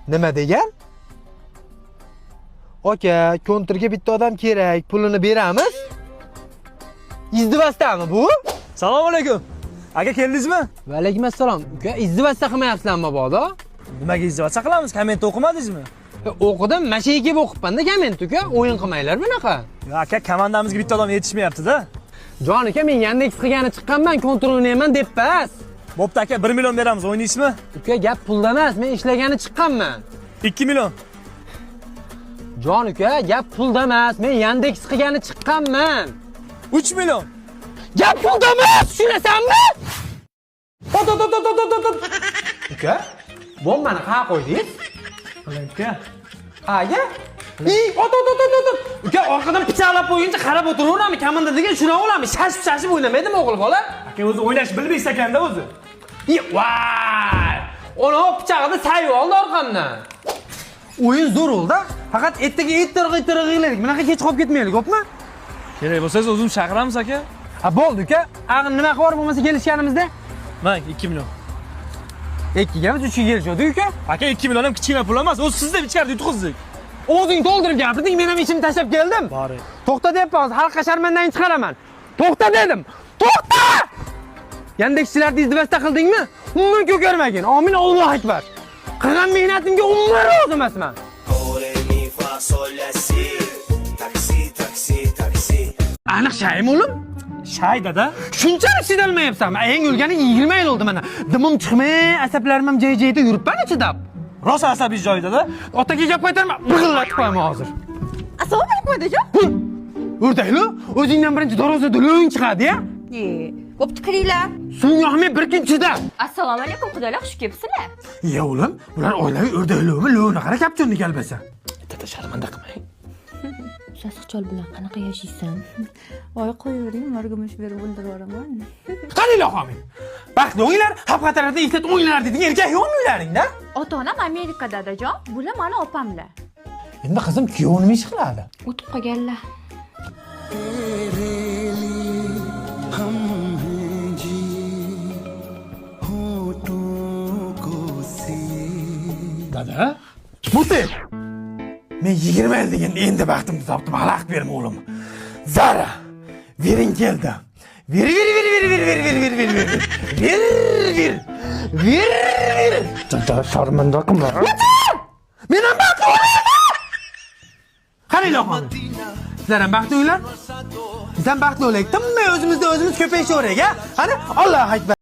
Nima degan? Aka, kontrga bitta odam kerak, pulini beramiz. Izdivostami bu? Assalomu alaykum. Aka keldingizmi? Va alaykum assalom. Uka, izdivosta qilmayapsizlarmi mabodo? Nimaga izdivostsa qilamiz? Komment o'qimadingizmi? O'qidim, mashina kelib o'qibman-da komment uka. O'yin qilmanglar bunaqa. Yo aka, komandamizga bitta odam yetishmayapti-da. Jon aka, men Yandex qilgani chiqqanman, kontrol o'ynayman deb pas. Bo'pti aka, 1 million beramiz, o'ynaysizmi? Uka, gap pulda emas, men ishlagani chiqqanman. 2 million. Jon uka, gap pulda emas, men Yandex qilgani chiqqanman. 3 million. Gap pulda emas, tushunasanmi? Uka, bombani qayerga qo'ydingiz? Aka. Qayerga? Ot. Uka, orqadan pichoqlab qo'yguncha qarab o'tiraverami? Komanda degan shuna o'g'lami? Shashib o'ynamaydimi o'g'il bola? Aka o'zi o'ynash bilmaysiz ekanda o'zi. Voy! Ona pichog'ini sayib oldi orqamdan. O'yin zo'r bo'ldi. Faqat ertaga ittirg'iylaylik. Bunaqa kech qolib ketmaylik, xo'pmi? Kerak bo'lsa o'zimiz chaqiramiz aka. Ha, bo'ldi uka. Ag'in nima xabar bo'lmasa kelishganimizda? Mang 2 million. 2ga 3ga kelishdik uka. Aka 2 million ham kichkina pul emas, o'zi sizda ichkarida yutqizdik. O'zing to'ldirib gapirding, men ham ishimni tashlab keldim. Bori. To'xta deyapman, xalqqa sharmandan chiqaraman. To'xta dedim. To'xta! Yandexchilarni izdivostda qildingmi? Umuman ko'karmagin. Amin, Allohu akbar. Qilgan mehnatimga umuman rozi emasman. Aniq shaymi o'lim? Shay dada. Shunchalik chidolmayapsanmi? Eng o'lgani 20 yil bo'ldi mana. Dimim chiqmay, asablarim ham joy-joyida yuribman chidab. Rosa asabiy joyida-da. Otaga gap qaytarma, big'illatib qo'yaman hozir. Assalomu alaykum otajon. O'rdaklu, o'zingdan birinchi darvoza do'ling chiqadi-ya. Bo'pti, kiringlar. So'ng yo'qmi bir kun chidab. Assalomu alaykum, xudolar xush kelibsizlar. Ya o'g'lim, bular oilaviy o'rdaklarmi, lo'ni qara kapchonni galbasa. Tata sharmanda qilmang. Sassiqchol bilan qanaqa yashaysan? Voy qo'yavering, ularga mush berib o'ldiraboraman. Qaniylar xomin. Baxtli o'yinlar, xavf-xatarlarda eslat o'yinlar deding, erkak yo'qmi uylaringda? Ota-onam Amerikada dadajon, bular mani opamlar. Endi qizim kuyov nima ish qiladi? O'tib qolganlar. Dada, Muti. Men 20 yil degan endi baxtimni topdim, xalaqit berma o'g'lim. Zara, vering keldi. Ver. Dada, sharmanda qilma. Men ham baxtli o'ylayman. Qaniylar xonim? Sizlar ham baxtli o'ylar? Biz ham baxtli o'ylaylik. Tinmay o'zimiz ko'payishaveraylik, ha? Qani, Allohu akbar.